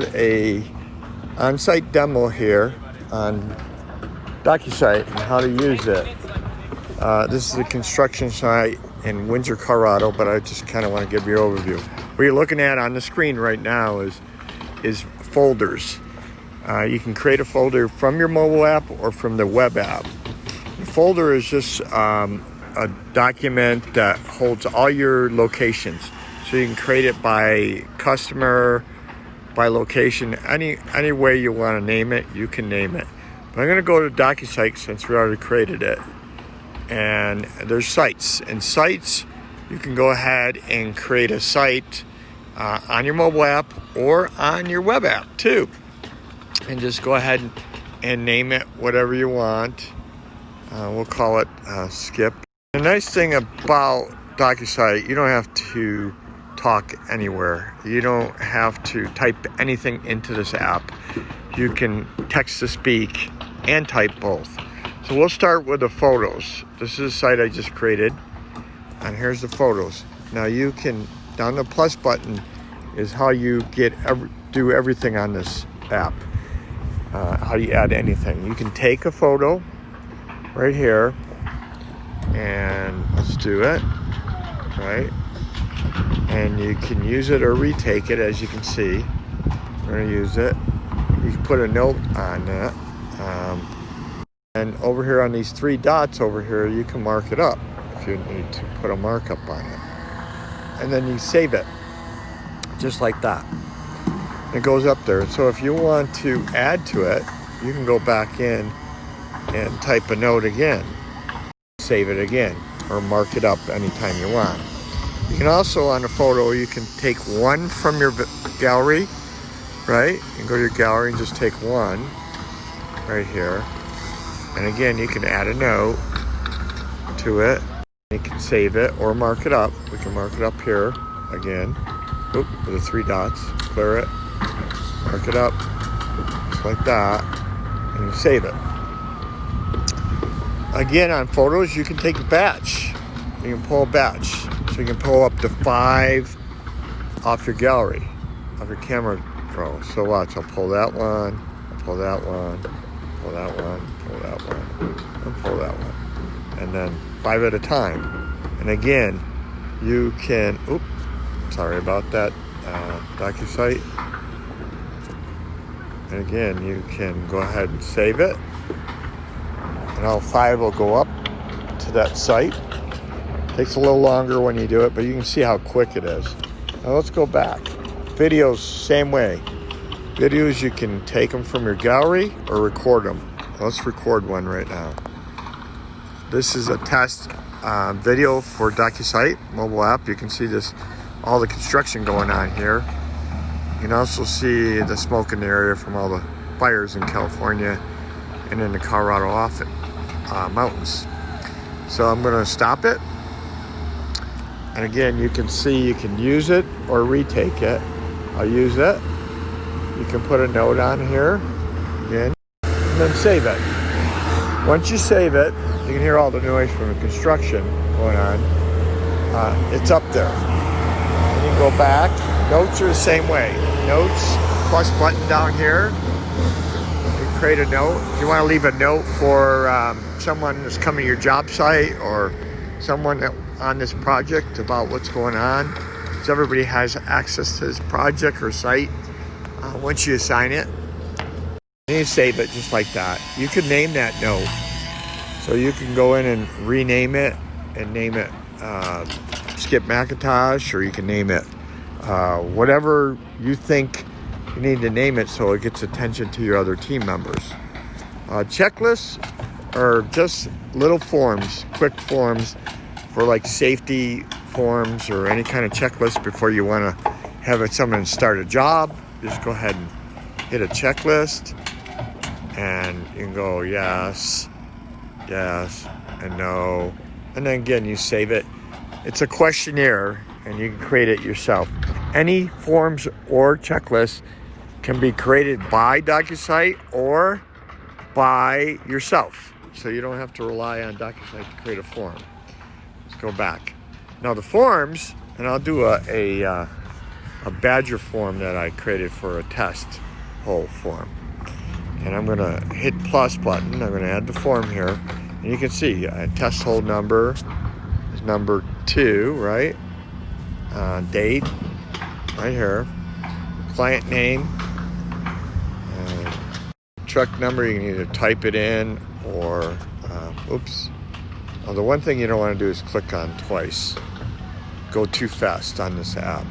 A on-site demo here on DocuSite and how to use it. This is a construction site in Windsor, Colorado, but I just kind of want to give you an overview. What you're looking at on the screen right now is folders. You can create a folder from your mobile app or from the web app. The folder is just a document that holds all your locations. So you can create it by customer, by location, any way you want to name it, you can name it. But I'm going to go to DocuSite since we already created it. And there's sites. And sites, you can go ahead and create a site on your mobile app or on your web app too. And just go ahead and name it whatever you want. We'll call it Skip. The nice thing about DocuSite, you don't have to talk anywhere. You don't have to type anything into this app. You can text to speak and type both. So we'll start with the photos. This is a site I just created, and here's the photos. Now you can, down the plus button is how you do everything on this app. How you add anything. You can take a photo right here, and let's do it, right? And you can use it or retake it, as you can see. We're going to use it. You can put a note on that. And over here on these three dots over here, you can mark it up if you need to put a markup on it. And then you save it, just like that. It goes up there. So if you want to add to it, you can go back in and type a note again. Save it again, or mark it up anytime you want. You can also, on a photo, you can take one from your gallery, right? You can go to your gallery and just take one right here. And again, you can add a note to it. You can save it or mark it up. We can mark it up here again. Oop, with the three dots. Clear it. Mark it up. Just like that. And you save it. Again, on photos, you can take a batch. You can pull a batch. So you can pull up to 5 off your gallery, off your camera roll. So watch, I'll pull that one, I'll pull that one, pull that one, pull that one, and pull that one. And then 5 at a time. And again, you can, sorry about that, DocuSite. And again, you can go ahead and save it. And all 5 will go up to that site. Takes a little longer when you do it, but you can see how quick it is. Now let's go back. Videos, same way. Videos, you can take them from your gallery or record them. Let's record one right now. This is a test video for DocuSite mobile app. You can see this, all the construction going on here. You can also see the smoke in the area from all the fires in California and in the Colorado mountains. So I'm going to stop it. And again, you can see you can use it or retake it. I'll use it. You can put a note on here again, and then save it. Once you save it, you can hear all the noise from the construction going on. It's up there. And you can go back. Notes are the same way. Notes, plus button down here. You create a note. If you want to leave a note for someone that's coming to your job site or someone on this project about what's going on, so everybody has access to this project or site once you assign it. And you save it just like that. You can name that note. So you can go in and rename it and name it Skip Macintosh, or you can name it whatever you think you need to name it so it gets attention to your other team members. Checklists are just little forms, quick forms for like safety forms or any kind of checklist before you want to have someone start a job. Just go ahead and hit a checklist, and you can go yes, yes, and no. And then again, you save it. It's a questionnaire, and you can create it yourself. Any forms or checklists can be created by DocuSite or by yourself. So you don't have to rely on DocuSite to create a form. Let's go back. Now the forms, and I'll do a a Badger form that I created for a test hole form. And I'm going to hit plus button. I'm going to add the form here. And you can see test hole number is number 2, right? Date, right here. Client name. Truck number, you can either type it in or, oops. Well, the one thing you don't want to do is click on twice. Go too fast on this app.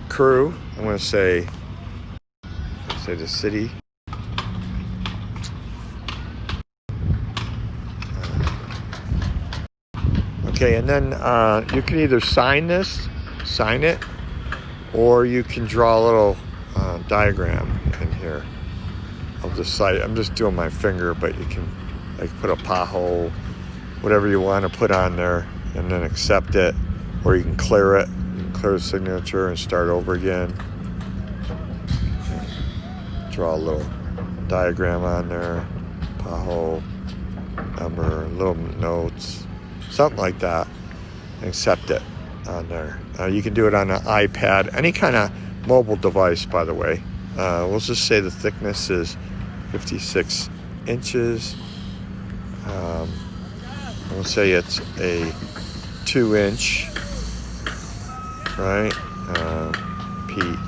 Crew, I'm going to say the city. Okay, and then you can either sign it, or you can draw a little diagram in here of the site. I'm just doing my finger, but you can like put a pothole, whatever you want to put on there, and then accept it, or you can clear it. You can clear the signature and start over again. Draw a little diagram on there, pothole, number, little notes, something like that, and accept it on there. You can do it on an iPad, any kind of mobile device, by the way. We'll just say the thickness is 56 inches. We'll say it's a 2-inch, right? P-E-D.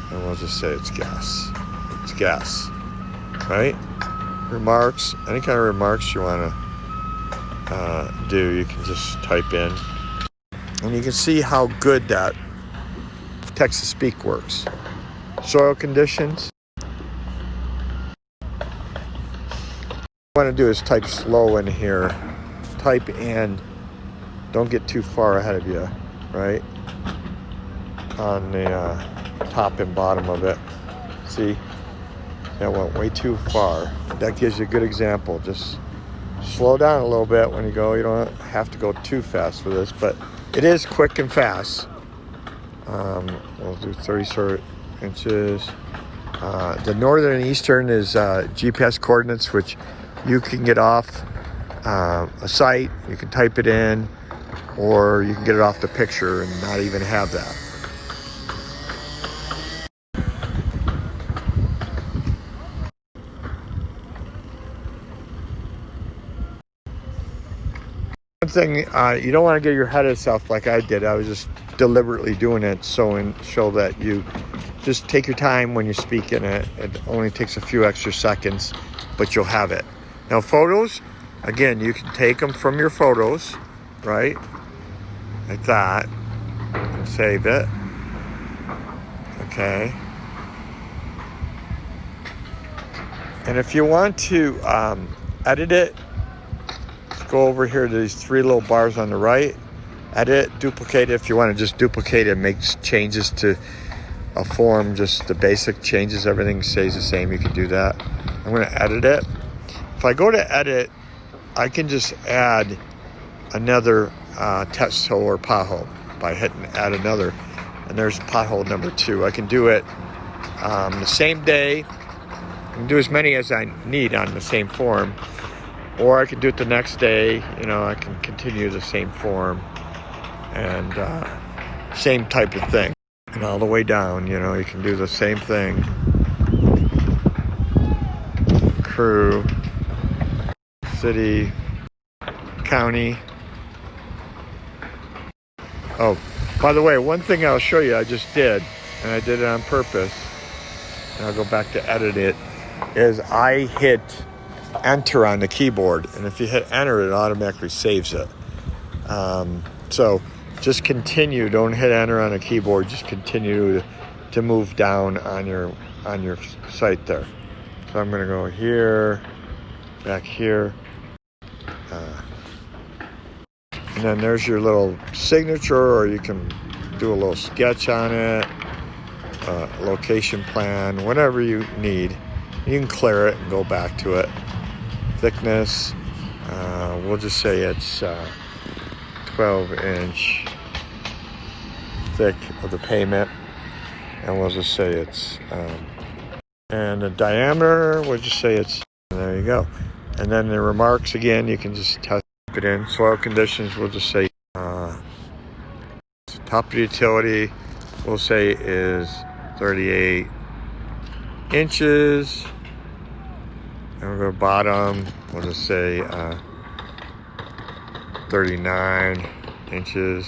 And we'll just say it's gas. It's gas, right? Remarks, any kind of remarks you want to do, you can just type in. And you can see how good that text-to-speak works. Soil conditions. What I want to do is type slow in here. Type in, don't get too far ahead of you, right? On the top and bottom of it. See? That went way too far. That gives you a good example. Just slow down a little bit when you go. You don't have to go too fast for this, but it is quick and fast. We'll do 30 inches. The northern and eastern is GPS coordinates, which you can get off a site. You can type it in, or you can get it off the picture and not even have that. One thing, you don't want to get your head of stuff like I did. I was just deliberately doing it show that you just take your time when you're speaking. It only takes a few extra seconds, but you'll have it. Now photos, again, you can take them from your photos, right? Like that, and save it. Okay. And if you want to edit it, go over here to these 3 little bars on the right, edit, duplicate it. If you want to just duplicate it, make changes to a form, just the basic changes, everything stays the same, you can do that. I'm going to edit it. If I go to edit, I can just add another test hole or pothole by hitting add another, and there's pothole number 2. I can do it the same day. I can do as many as I need on the same form, or I can do it the next day. You know, I can continue the same form and same type of thing. And all the way down, you know, you can do the same thing. Crew, city, county. Oh, by the way, one thing I'll show you I just did, and I did it on purpose, and I'll go back to edit it, is I hit enter on the keyboard, and if you hit enter, it automatically saves it. So just continue, don't hit enter on a keyboard, just continue to move down on your site there. So I'm going to go here, back here, and then there's your little signature, or you can do a little sketch on it, location plan, whatever you need. You can clear it and go back to it. Thickness, we'll just say it's 12-inch thick of the pavement, and we'll just say it's and the diameter, we'll just say it's, and there you go. And then the remarks, again, you can just type it in. Soil conditions, we'll just say Top of the utility, we'll say, is 38 inches. And we'll go bottom, we'll just say 39 inches.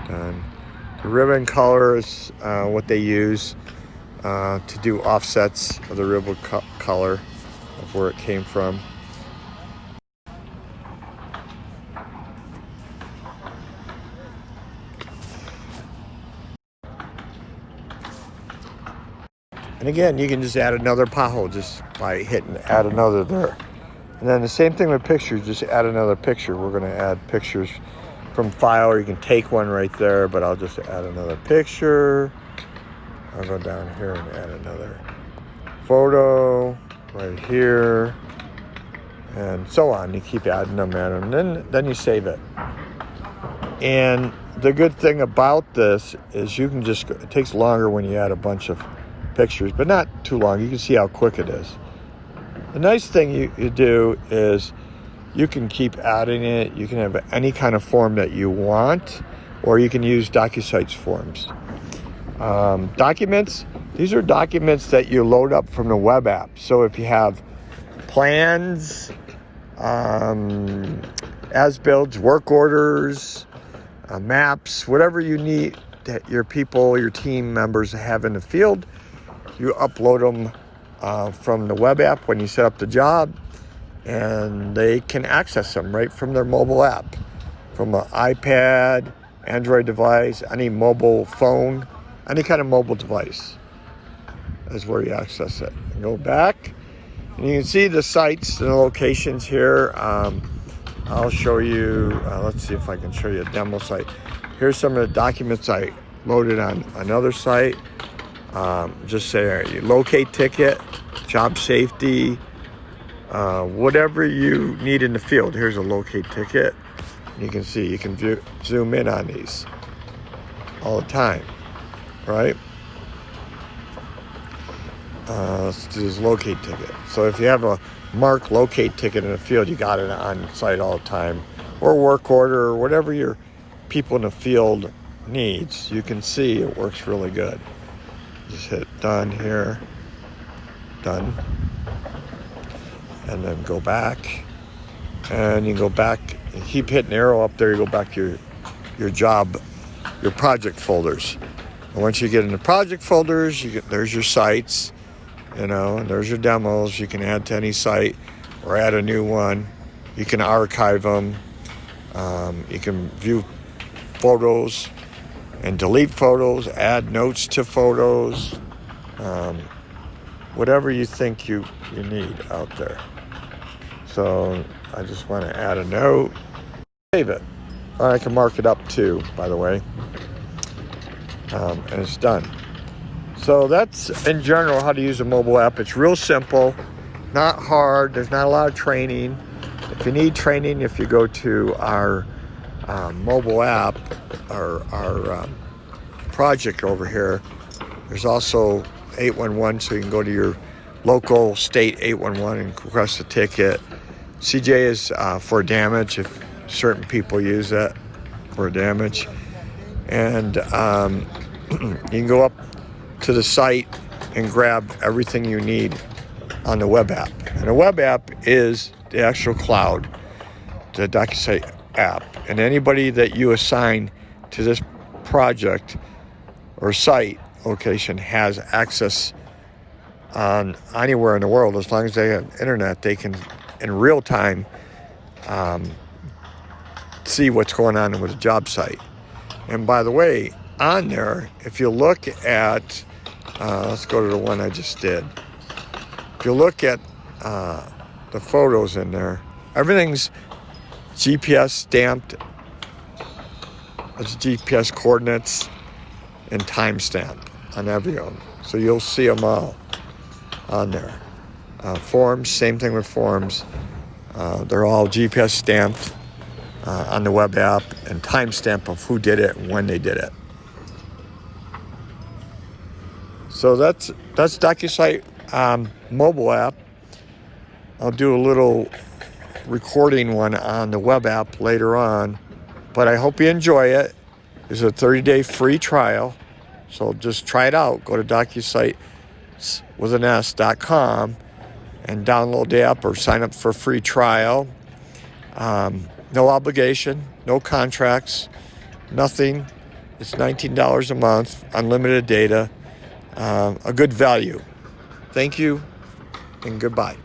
Done. The ribbon color is what they use to do offsets of the ribbon color of where it came from. And again, you can just add another pothole just by hitting add another there. And then the same thing with pictures, just add another picture. We're going to add pictures from file, or you can take one right there, but I'll just add another picture. I'll go down here and add another photo right here, and so on. You keep adding them, and then you save it. And the good thing about this is you can just, it takes longer when you add a bunch of pictures, but not too long. You can see how quick it is. The nice thing you do is you can keep adding it. You can have any kind of form that you want, or you can use DocuSite's forms. Documents, these are documents that you load up from the web app. So if you have plans, as-builds, work orders, maps, whatever you need that your people, your team members have in the field, you upload them from the web app when you set up the job, and they can access them right from their mobile app, from an iPad, Android device, any mobile phone, any kind of mobile device is where you access it. And go back, and you can see the sites and the locations here. I'll show you, let's see if I can show you a demo site. Here's some of the documents I loaded on another site. Just say locate ticket, job safety, whatever you need in the field. Here's a locate ticket. You can see, you can zoom in on these all the time, right? Let's do this locate ticket. So if you have a marked locate ticket in the field, you got it on site all the time, or work order, or whatever your people in the field needs. You can see it works really good. Just hit done here, done, and then go back, and you go back and keep hitting the arrow up there. You go back to your job, your project folders. And once you get in the project folders, there's your sites, and there's your demos. You can add to any site or add a new one. You can archive them. You can view photos and delete photos, add notes to photos, whatever you think you need out there. So I just want to add a note, save it. Or I can mark it up too, by the way, and it's done. So that's in general how to use a mobile app. It's real simple, not hard. There's not a lot of training. If you need training, if you go to our mobile app, our project over here, there's also 811, so you can go to your local state 811 and request a ticket. CJ is for damage, if certain people use that for damage. And you can go up to the site and grab everything you need on the web app. And the web app is the actual cloud, the DocuSite app. And anybody that you assign to this project or site location has access on anywhere in the world. As long as they have internet, they can in real time see what's going on with the job site. And by the way, on there, if you look at let's go to the one I just did. If you look at the photos in there, everything's GPS stamped. It's GPS coordinates and timestamp on every one. So you'll see them all on there. Forms, same thing with forms. They're all GPS stamped on the web app, and timestamp of who did it and when they did it. So that's DocuSite mobile app. I'll do a little recording one on the web app later on, but I hope you enjoy it. There's a 30-day free trial. So just try it out. Go to DocuSite with an S.com and download the app or sign up for a free trial. No obligation, no contracts, nothing. It's $19 a month, unlimited data, a good value. Thank you and goodbye.